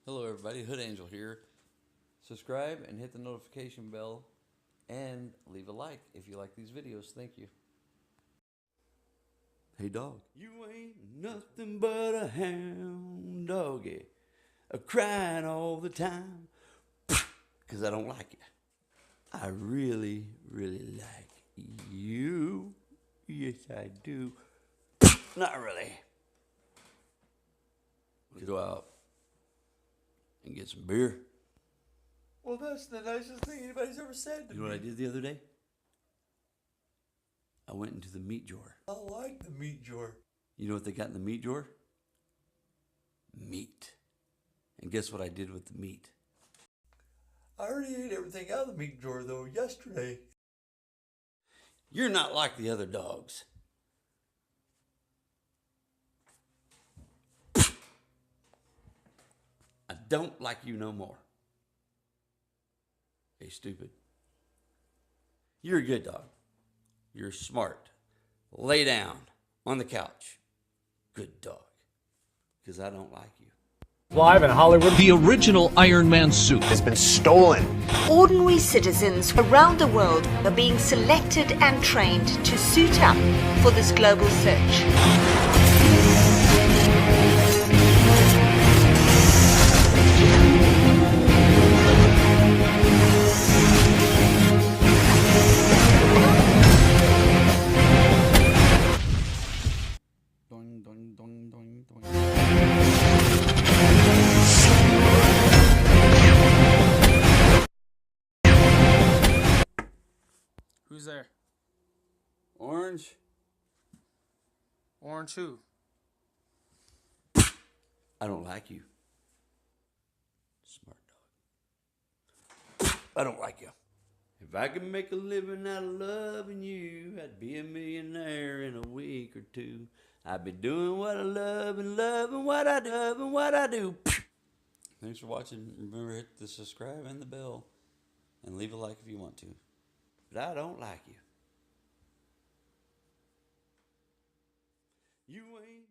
Hello everybody, Hood Angel here. Subscribe and hit the notification bell and leave a like if you like these videos. Thank you. Hey dog. You ain't nothing but a hound doggy, crying all the time, 'cause I don't like you. I really, really like you. Yes, I do. Not really. We could go out and get some beer. Well, that's the nicest thing anybody's ever said to You know what I did the other day? I went into the meat drawer. I like the meat drawer. You know what they got in the meat drawer? Meat. And guess what I did with the meat? I already ate everything out of the meat drawer, though, yesterday. You're not like the other dogs. I don't like you no more. Hey, stupid. You're a good dog. You're smart. Lay down on the couch. Good dog. Because I don't like you. Live in Hollywood. The original Iron Man suit has been stolen. Ordinary citizens around the world are being selected and trained to suit up for this global search. Doing, doing, doing, doing, doing. Who's there? Orange. Orange who? I don't like you. Smart dog. I don't like you. If I could make a living out of loving you, I'd be a millionaire in a week or two. I'd be doing what I love and loving what I love and what I do. Thanks for watching. Remember, hit the subscribe and the bell. And leave a like if you want to. But I don't like you. You ain't